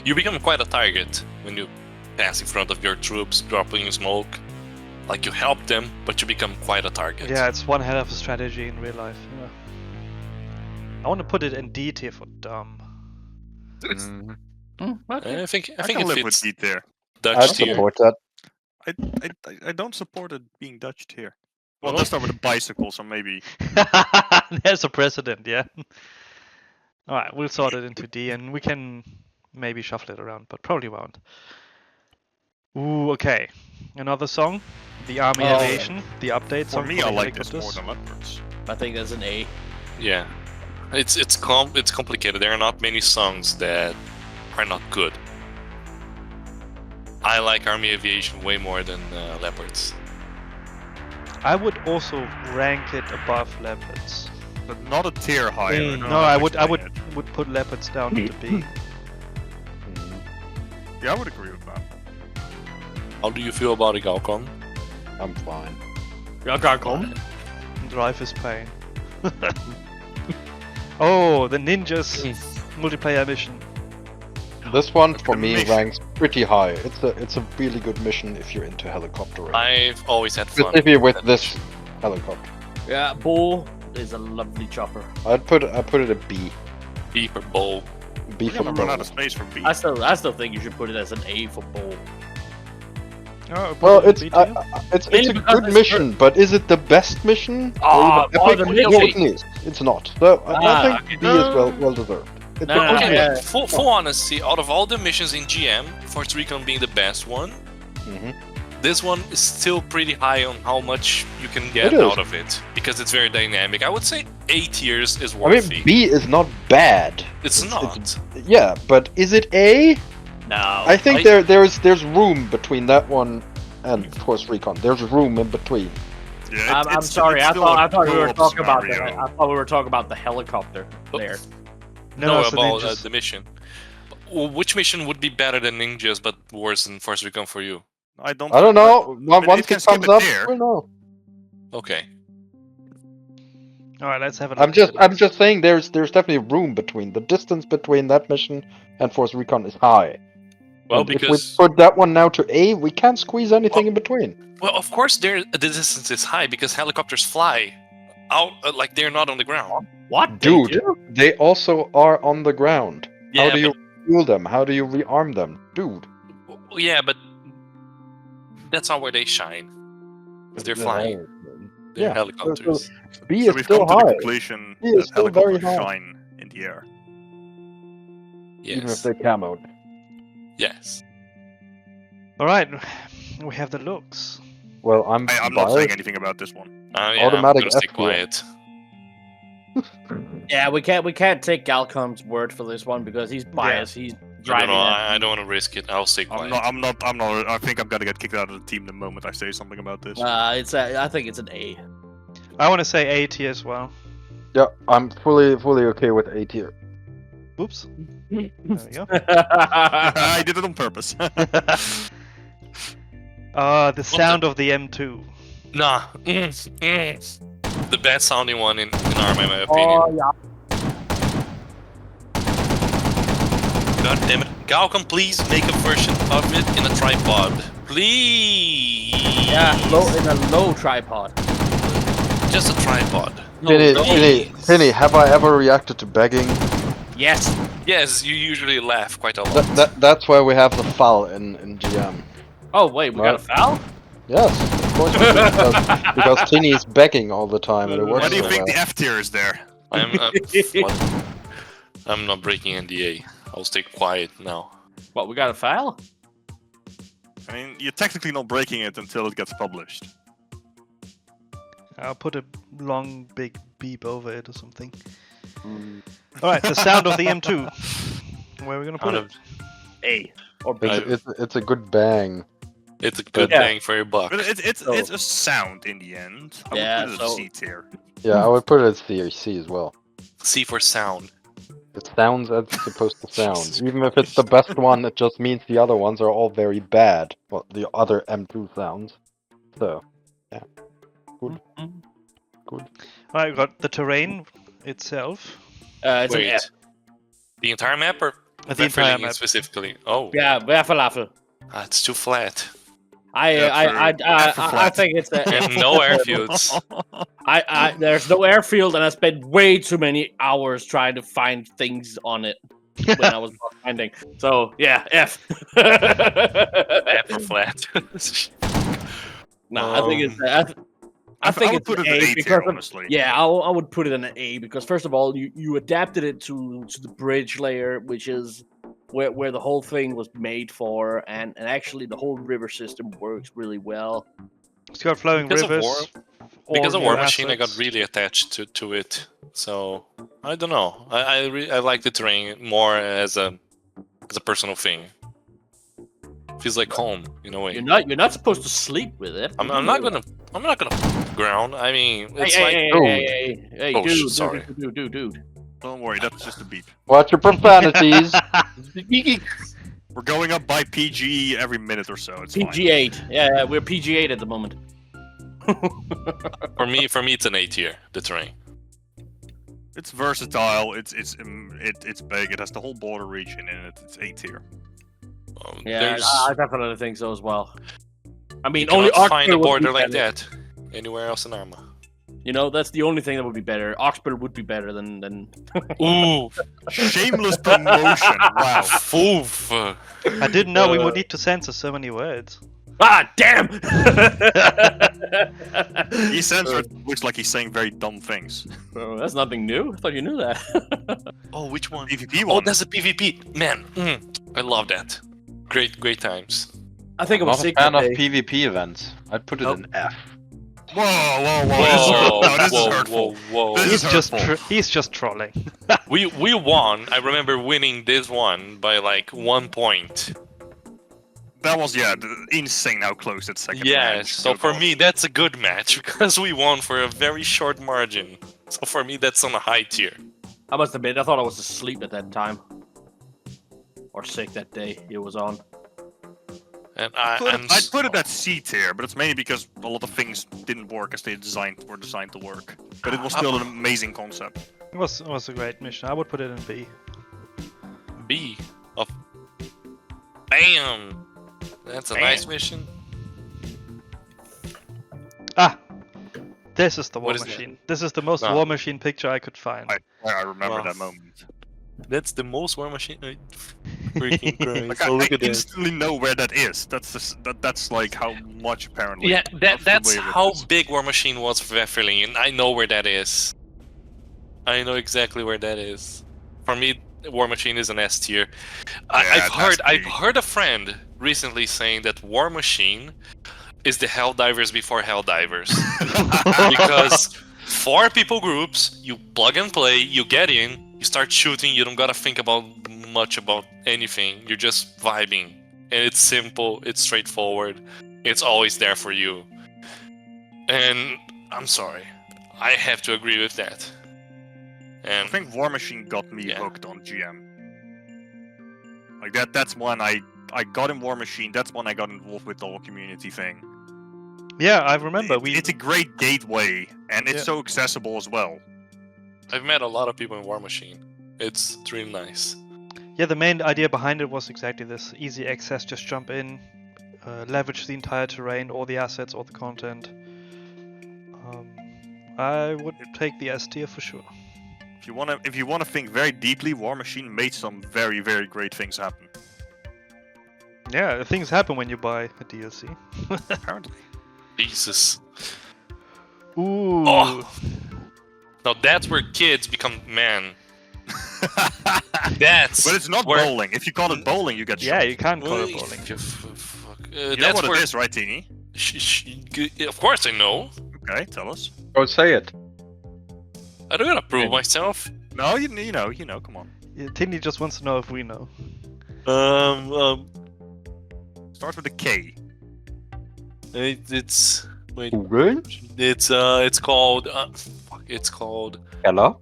You become quite a target when you pass in front of your troops, dropping smoke. Like you help them, but you become quite a target. Yeah, it's one hell of a strategy in real life. Yeah. I want to put it in D tier for dumb. Mm, I think I it can live with fits D tier. Dutch I'd tier. support that. I don't support it being Dutch tier. Well, let's start with a bicycle, so maybe. There's a precedent, yeah. Alright, we'll sort it into D and we can maybe shuffle it around, but probably won't. Ooh, okay. Another song. The Army Oh. Aviation, the update For song me, for I the like this helicopters. more than Leopards. I think that's an A. Yeah, it's complicated. There are not many songs that are not good. I like Army Aviation way more than Leopards. I would also rank it above Leopards. But not a tier higher. No, don't I know would how to explain it. would put Leopards down to B. Yeah, I would agree with that. How do you feel about the Galcon? I'm fine. Ja, can't come. Drive is pain. Oh, the Ninjas multiplayer mission. This one for me mission. ranks pretty high. It's a really good mission if you're into helicoptering. I've always had fun. Specifically with this helicopter. Yeah, Bull is a lovely chopper. I put it at B. Bieber Bowl. B We're for gonna run out of bold. space for B. I still think you should put it as an A for Bull. Oh, Well, put it it's in B tier. it's Mainly a because good it's mission, but is it the best mission? Ah, Or even the epic? No, mission. it is. It's not. So I think okay. B is well deserved. It's No, a no, good Okay, yeah. mission. full honesty, out of all the missions in GM, Force Recon being the best one, Mhm. this one is still pretty high on how much you can get It is. out of it because it's very dynamic. I would say A tiers is I worthy. mean, B is not bad. it's not. Yeah, but is it A? No. I think there's room between that one and Force Recon. There's room in between. Yeah, I'm sorry. I thought we were talking about the. I thought we were talking about the helicopter there. No, it's the about ninjas. the mission. Which mission would be better than Ninjas but worse than Force Recon for you? I don't know. Once it can it skip comes it up, there. we'll know. Okay. All right, let's have a look. I'm just saying there's definitely room between. The distance between that mission and Force Recon is high. Well, And because if we put that one now to A, we can't squeeze anything in between. well, of course, the distance is high because helicopters fly out like they're not on the ground. What, Dude, they also are on the ground. Yeah, How do you fuel them? How do you rearm them? Dude. Yeah, but that's not where they shine. Because they're flying. They're Yeah, helicopters. B So is we've still come to the high, conclusion B is that still very helicopters high. shine in the air. even if Yes. they're camoed. Yes. All right, we have the looks. Well, I'm I'm not saying biased. anything about this one. Yeah, Automatic I'm gonna stay F tier. quiet. Yeah, we can't take Galcom's word for this one because he's biased. He's I don't driving. know. it. I don't want to risk it. I'll stay quiet. I'm not. I think I'm gonna get kicked out of the team the moment I say something about this. I think it's an A. I want to say A tier as well. Yeah, I'm fully okay with A tier. Oops. There we go. I did it on purpose. The sound of the M2. Nah. The best sounding one in Arma, in my opinion. yeah. God damn it. Galcom, please make a version of it in a tripod. Please. Yeah, in a low tripod. Just a tripod. Finny, have I ever reacted to begging? Yes. Yes, you usually laugh quite a lot. That's why we have the foul in GM. Oh wait, we got a foul? Yes, of course we do, because Tinny is begging all the time and it works Why do you so think well. the F tier is there? I'm not breaking NDA. I'll stay quiet now. What, we got a foul? I mean, you're technically not breaking it until it gets published. I'll put a long, big beep over it or something. All right, the sound of the M2. Where are we gonna put Out it? of- A. Or B. It's a good bang. It's a good Yeah. bang for your buck. But it's So- a sound in the end. I Yeah, would put it so- a C tier. Yeah, I would put it as C as well. C for sound. It sounds as it's supposed to sound. Even if it's the best one, it just means the other ones are all very bad. Well, the other M2 sounds. So, yeah. Good. All right, we got the terrain itself. It's an Wait. F. The entire map or The entire Pfefferlingen map. specifically? Oh, Yeah, falafel. it's too flat. I think it's a And no airfields. there's no airfield, and I spent way too many hours trying to find things on it when I was finding. So yeah, F. F for flat. No, I think it's. I think would it's put an it an A A because tier, of- honestly. yeah, I would put it in an A because first of all, you adapted it to the bridge layer, which is where the whole thing was made for, and actually the whole river system works really well. It's got flowing Because of rivers. Because of all War your Machine, I got assets. really attached to it. So I don't know. I like the terrain more as a personal thing. Feels like home in a way. You're not supposed to sleep with it. I'm not gonna ground. I mean, it's Hey, Oh, dude, sorry. dude. Don't worry, that's just a beep. Watch your profanities. We're going up by PG every minute or so. It's fine. PG8. Yeah, we're PG8 at the moment. for me, it's an A tier. The terrain. It's versatile. It's big. It has the whole border region in it. It's A tier. Yeah, There's I definitely think so as well. I mean, you only cannot find a Oxford would border be like better. that anywhere else in Arma. You know, that's the only thing that would be better. Oxford would be better than. Ooh, Shameless promotion. Wow. oof. I didn't know we would need to censor so many words. Ah, damn! He censored. Looks like he's saying very dumb things. Oh, that's nothing new. I thought you knew that. Oh, which one? PvP Oh, one. that's a PvP. Man, I love that. Great times. I think I'm it was not a sick fan that of day. PvP events. I'd put it Nope. in F. Whoa. This is hurtful. Whoa. This He's is just hurtful. he's just trolling. We won. I remember winning this one by like 1 point. That was insane how close that second Yes. match So for got. me, that's a good match because we won for a very short margin. So for me, that's on a high tier. I must admit, I thought I was asleep at that time. Or sick that day it was on. And I'd put it at C tier, but it's mainly because a lot of things didn't work as they were designed to work. But it was still an amazing concept. It was a great mission. I would put it in B. B of Bam. That's a nice mission. Ah, this is the war What is that? machine. This is the most No. war machine picture I could find. I remember Wow. that moment. That's the most war machine. Freaking Christ! Like, Oh, I look at this. instantly know where that is. That's like how much apparently. Yeah, I'm that's familiar with how this. big War Machine was for Vefferling, and I know where that is. I know exactly where that is. For me, War Machine is an S tier. Yeah, I've heard a friend recently saying that War Machine is the Helldivers before Helldivers. Because 4 people groups, you plug and play, you get in, you start shooting, you don't gotta think much about anything, you're just vibing. And it's simple, it's straightforward, it's always there for you. And I'm sorry, I have to agree with that. I And think War Machine got me Yeah. hooked on GM. Like that's when I got in War Machine. That's when I got involved with the whole community thing. Yeah, I remember. It's a great gateway, and it's Yeah. so accessible as well. I've met a lot of people in War Machine. It's really nice. Yeah, the main idea behind it was exactly this: easy access, just jump in, leverage the entire terrain, all the assets, all the content. I would take the S tier for sure. If you wanna think very deeply, War Machine made some very, very great things happen. Yeah, things happen when you buy a DLC. Apparently. Jesus. Ooh. Oh. Now that's where kids become man. That's But it's not where... bowling. If you call it bowling, you get shot. Yeah, you can't call it Well, bowling. You know that's what where... it is, right, Teeny? Of course I know. Okay, tell us. Go say it. I don't gotta prove myself. No, you know, come on. Yeah, Tindy just wants to know if we know. Starts with a K. It's wait. Google? It's called. It's called. Hello?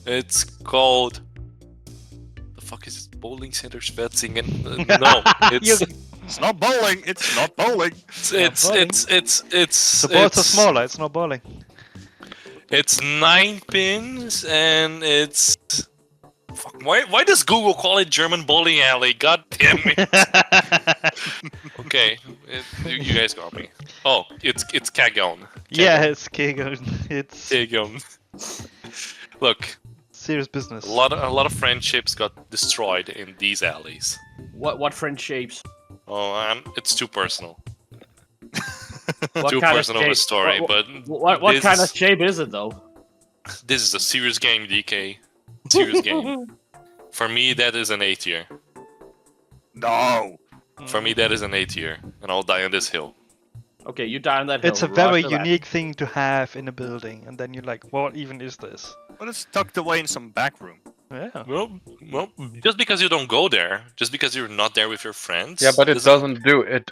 It's called. The fuck is it? Bowling Center Schwetzingen? No, it's It's not bowling. It's not bowling. it's The balls are smaller, it's not bowling. It's 9 pins and it's. Fuck, why does Google call it German bowling alley? God damn it! Okay, you guys got me. Oh, it's Kagon. Yeah, it's Kegon. It's Kagon. Look, serious business. a lot of friendships got destroyed in these alleys. What French shapes? Oh, it's too personal. What Too kind personal of of a shape? story, but What this, kind of shape is it though? This is a serious game, DK. Serious game. For me, that is an A tier. No. For me, that is an A tier, and I'll die on this hill. Okay, you die on that hill. It's a rock very to that. unique thing to have in a building, and then you're like, what even is this? But it's tucked away in some back room. Yeah. Well, just because you don't go there, just because you're not there with your friends. Yeah, but it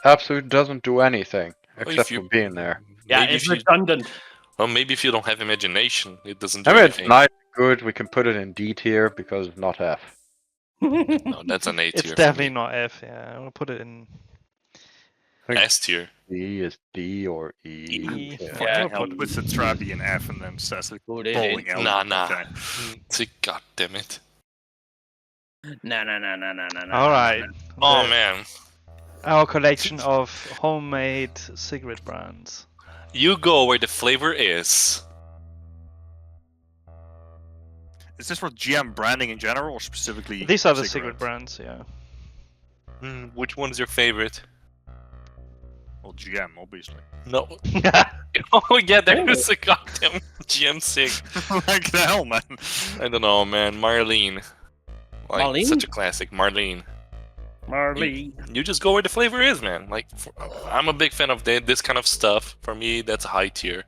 absolutely doesn't do anything. Well, Except if you- for being there. Yeah, maybe it's if you, redundant. well, maybe if you don't have imagination, it doesn't do I mean, it's anything. nice, good, we can put it in D tier because it's not F. No, that's an A tier. It's for definitely me. not F, yeah. I'll put it in S tier. D is D or E. E. Yeah. Yeah, Help with the Travi and F and then says like Good bowling alley. Nah. Okay. God damn it. No. Alright. Oh man. Our collection of homemade cigarette brands. You go where the flavor is. Is this for GM branding in general or specifically? These are the cigarette cigarette brands, yeah. Which one's your favorite? Well, GM, obviously. No. Oh yeah, there is a goddamn GM sig. Like the hell, man. I don't know, man. Marlene. Like, Marlene? such a classic. Marlene. Marley. You just go where the flavor is, man. Like, I'm a big fan of this kind of stuff. For me, that's a high tier.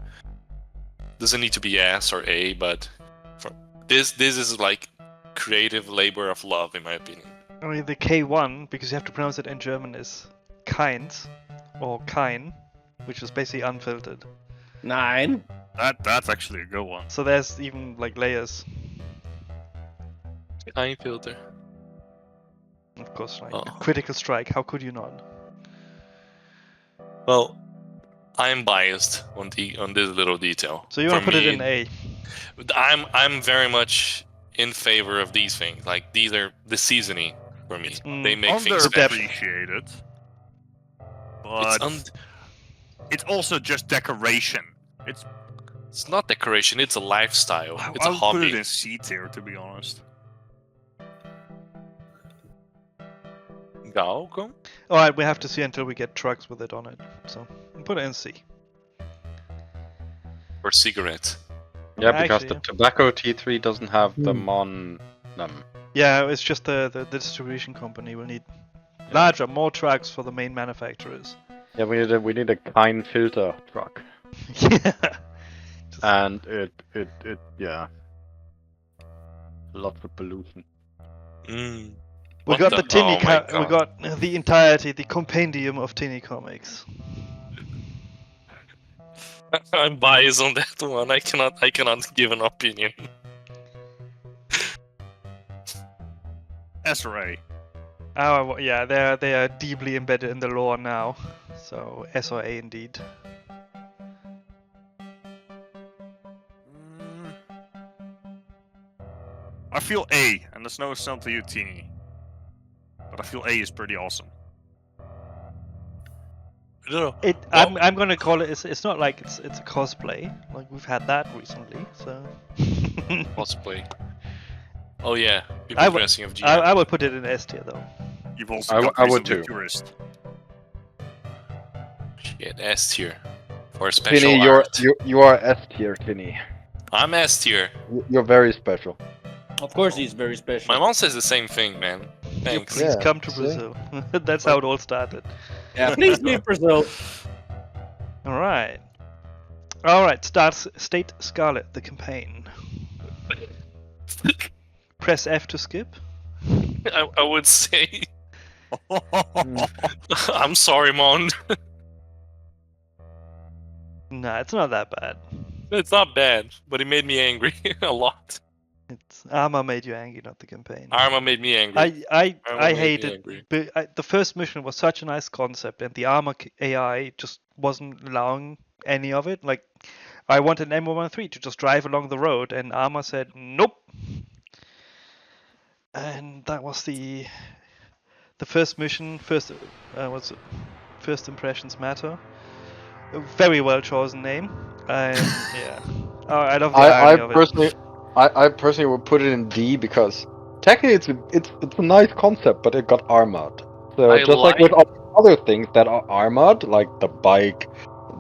Doesn't need to be S or A, but for this is like creative labor of love, in my opinion. I mean, the K1, because you have to pronounce it in German, is Keins, or Kein, which is basically unfiltered. 9. That's actually a good one. So there's even like layers. Time filter. Of course, like Oh. critical strike. How could you not? Well, I'm biased on this little detail. So you want to For put it me, in A? I'm very much in favor of these things. Like, these are the seasoning for me. They make things special. Underappreciated. But it's also just decoration. It's not decoration. It's a lifestyle. It's I a would hobby. put it in C tier, to be honest. Galcom? Alright, we have to see until we get trucks with it on it. So put it in C. Or cigarette. Yeah, because Actually, the tobacco T3 doesn't have the Hmm. mon. Yeah, it's just the distribution company will need larger, more trucks for the main manufacturers. Yeah, we need a kind filter truck, Yeah. and it yeah, lots of pollution. Mm. We What got the tinny. oh my We God. got the entirety, the compendium of tinny comics. I'm biased on that one. I cannot give an opinion. S or A. Oh yeah, they are deeply embedded in the lore now. So S or A indeed. I feel A, and there's no sound to you, Teeny. But I feel A is pretty awesome. I don't know. I'm gonna call it. It's not like it's a cosplay. Like we've had that recently. So. Cosplay. Oh yeah, people I w- dressing of GM. I would put it in S tier though. You've also I got w- I would Reasonably too. Tourist. Shit, S tier. For special Tinny, art. you are S tier, Tinny. I'm S tier. You're very special. Of course, he's very special. My mom says the same thing, man. Thanks. Please Yeah, come to see? Brazil. That's how it all started. Yeah, please leave Brazil. All right. All right. Starts State Scarlet, the campaign. Press F to skip. I would say. I'm sorry, Mond. Nah, it's not that bad. It's not bad, but it made me angry a lot. It's Arma made you angry, not the campaign. Arma made me angry. I Arma I made hate me it. angry. But the first mission was such a nice concept, and the Arma AI just wasn't allowing any of it. Like, I wanted an M113 to just drive along the road, and Arma said nope. And that was the first mission. First was First Impressions Matter. A very well chosen name. And yeah, oh, I love the I irony of it. personally would put it in D because technically it's a nice concept, but it got armored. So I just like with like- other things that are armored, like the bike,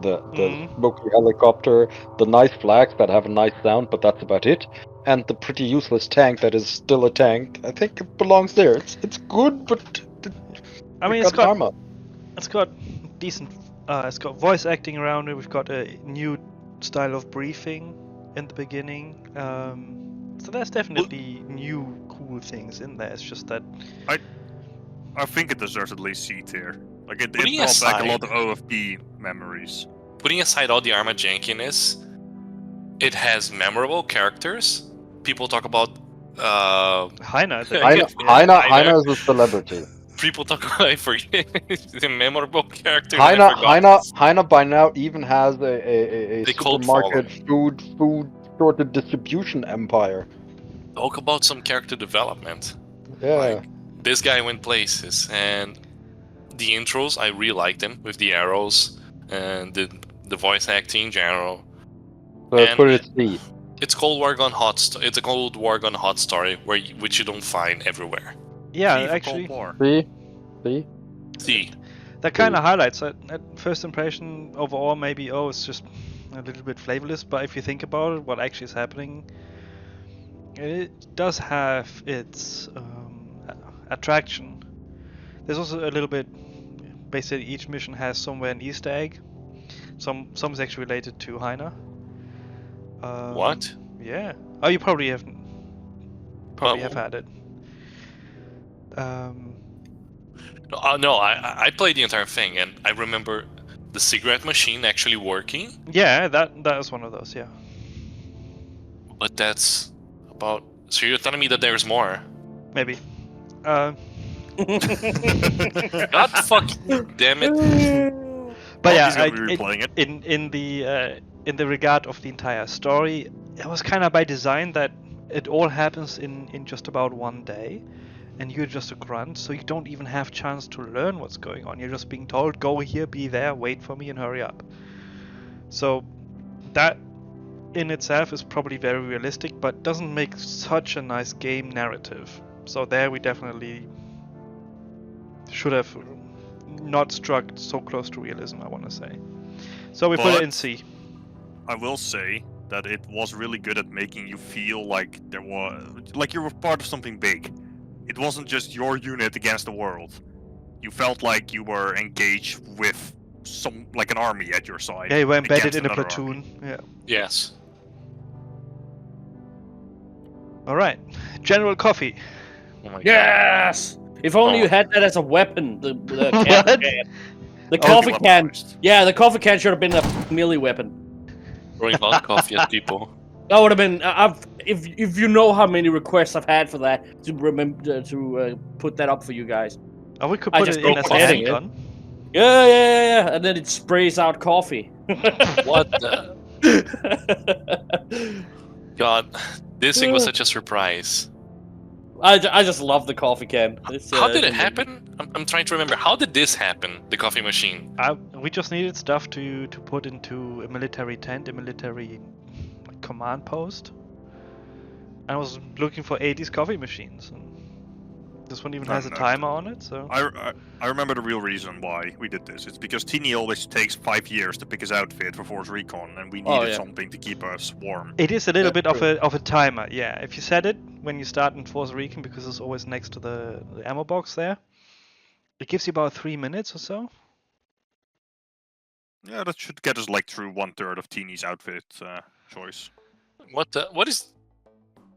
the Mhm. smoky helicopter, the nice flags that have a nice sound, but that's about it. And the pretty useless tank that is still a tank. I think it belongs there. It's good, but I mean, it it's got armor. It's got decent. It's got voice acting around it. We've got a new style of briefing in the beginning. So there's definitely new cool things in there. It's just that. I think it deserves at least C tier. Like it Putting brought back a lot aside- of OFP memories. Putting aside all the Arma jankiness, it has memorable characters. People talk about. Heiner, Heiner is a celebrity. People talk. I forget the memorable character. I forgot. Heiner by now even has a They cult supermarket food sort of distribution empire. Talk about some character development. Yeah. Like, this guy went places, and the intros I really liked them with the arrows and the voice acting in general. So and- put it C. It's Cold War Gun Hot. It's a Cold War Gun Hot story which you don't find everywhere. yeah, C for actually, Cold War. C. C. See, that kind of highlights at first impression overall. Maybe it's just a little bit flavorless, but if you think about it, what actually is happening, it does have its attraction. There's also a little bit. Basically, each mission has somewhere an Easter egg. Some is actually related to Heiner. What? Yeah. Oh, you probably have Well, had it. No, I played the entire thing, and I remember the cigarette machine actually working. Yeah, that is one of those. Yeah. But that's about. So you're telling me that there's more? Maybe. God fucking damn it! But He's yeah, gonna be replaying it. in the regard of the entire story, it was kind of by design that it all happens in just about one day, and you're just a grunt, so you don't even have chance to learn what's going on. You're just being told, go here, be there, wait for me, and hurry up. So that in itself is probably very realistic, but doesn't make such a nice game narrative. So there we definitely should have not struck so close to realism, I want to say. So we put it in C. I will say that it was really good at making you feel like you were part of something big. It wasn't just your unit against the world. You felt like you were engaged with an army at your side. Yeah, you were embedded against in a another platoon. army. Yeah. Yes. All right, General Coffee. Oh my God. Yes! If only Oh. you had that as a weapon. The What? can. The coffee Oh, can. weaponized. Yeah, the coffee can should have been a melee weapon. Throwing hot coffee at people. That would have been. If you know how many requests I've had for that to remember to put that up for you guys. Oh, we could I put just it in don't as a forgetting it. handgun. Yeah, and then it sprays out coffee. What the God? This thing was such a surprise. I just love the coffee can. How did it happen? I'm trying to remember. How did this happen? The coffee machine. We just needed stuff to put into a military tent, a military command post. I was looking for 80s coffee machines. And this one even has a timer on it, so... I remember the real reason why we did this. It's because Tini always takes 5 years to pick his outfit for Force Recon, and we needed something to keep us warm. It is a little bit of a timer, yeah. If you set it when you start in Force Recon, because it's always next to the ammo box there, it gives you about 3 minutes or so. Yeah, that should get us through 1/3 of Tini's outfit choice. What is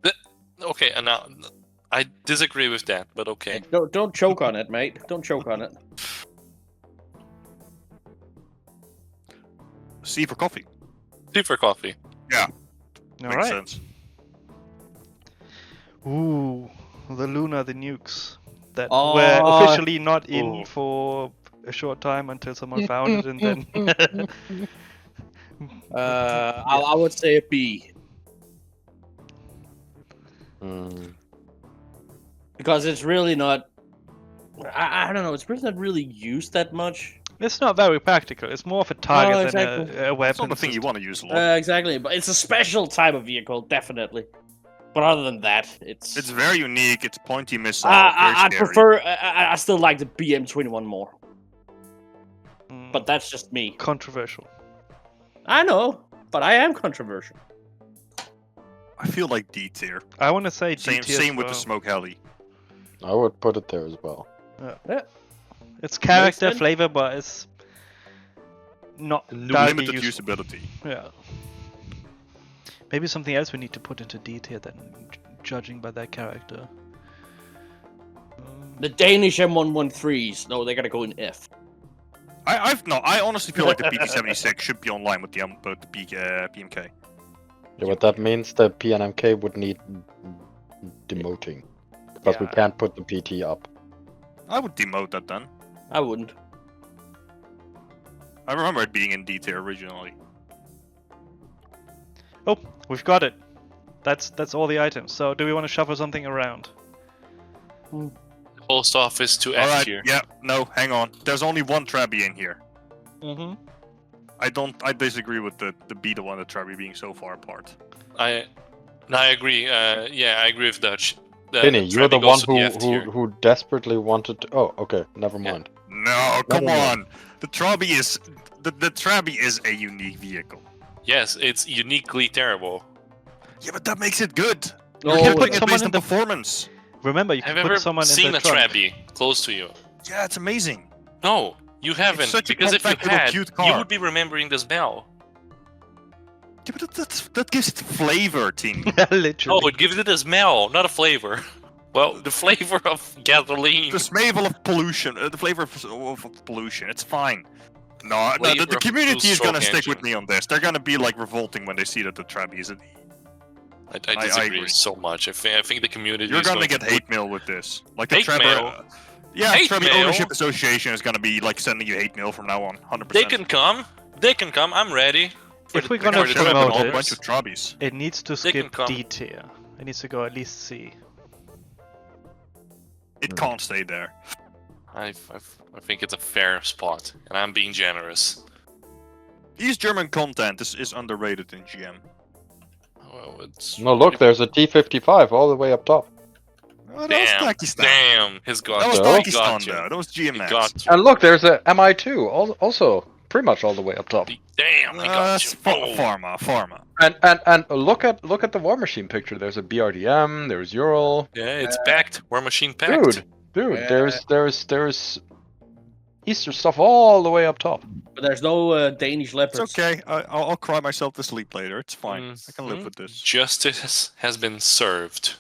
the? Okay, and now I disagree with that, but okay. Don't choke on it, mate. Don't choke on it. C for coffee. C for coffee. All Makes right. sense. Ooh, the Luna, the nukes that Oh. were officially not in Ooh. for a short time until someone found it, and then I would say a B. Because it's really not. I don't know. It's really not really used that much. it's not very practical. It's more of a target than exactly. a weapon. It's not the thing you system. want to use a lot. Exactly, but it's a special type of vehicle, definitely. But other than that, it's. It's very unique. It's pointy missile. I very scary. prefer. I still like the BM-21 more, Mm, but that's just me. controversial. I know, but I am controversial. I feel like D tier. I want to say Same DT as with the well. smoke heli. I would put it there as well. It's character sense. flavor, but it's not directly Limited useful. usability. Yeah. Maybe something else we need to put into D tier then, judging by that character. The Danish M113s, no, they gotta go in F. I honestly feel like the PT-76 should be online with the PMK. Yeah, but that means the PMNK would need demoting. Because we Yeah. can't put the PT up. I would demote that then. I wouldn't. I remember it being in D tier originally. Oh, we've got it. That's all the items. So do we want to shuffle something around? Post office to F Alright, tier. yeah, no, hang on. There's only one Trabi in here. Mm-hmm. I disagree with the B, the one, the Trabi being so far apart. I agree. Yeah, I agree with Dutch. Vinny, you're the Trabi one goes to the F tier. who desperately wanted to... Oh, okay, never mind. No, come no. on. The Trabi is the Trabi is a unique vehicle. Yes, it's uniquely terrible. Yeah, but that makes it good. No, You're put putting it someone based in on the- performance. Remember, you Have can you put ever someone in seen the a trunk. Trabi close to you? Yeah, it's amazing. No, you haven't. such a Because if you compact little had, cute you car. would be remembering the smell. Yeah, but that gives it flavor, Tini. Literally. Oh, it gives it a smell, not a flavor. Well, the flavor of gasoline. The flavor of pollution. The flavor of pollution. It's fine. No, the Flavor of community is gonna two-stroke stick with engine. me on this. They're gonna be like revolting when they see that the Trabi is. I I disagree agree. so much. I think the community You're is gonna going get to hate mail with this. Like the Hate Trevor. mail? Yeah, Hate Trabi mail? Ownership Association is gonna be like sending you hate mail from now on. 100%. They can come. They can come. I'm ready. If we're They're gonna show up in promote a whole it, bunch of Trabis. it needs to They can skip come. D tier. It needs to go at least C. It can't stay there. I think it's a fair spot, and I'm being generous. East German content is underrated in GM. Well, it's No, look, there's a T55 all the way up top. Oh, that damn, was Tajikistan. damn, his got That was So? got Tajikistan you. though. That was He GMX. got you. And look, there's a MI2, also pretty much all the way up top. Damn, he got That's you. Oh. Pharma. And look at the War Machine picture. There's a BRDM. There's Ural. Yeah, it's packed. War machine packed. Dude, Yeah. there's Easter stuff all the way up top. But there's no Danish leopards. It's okay. I'll cry myself to sleep later. It's fine. I can live Mhm. with this. Justice has been served.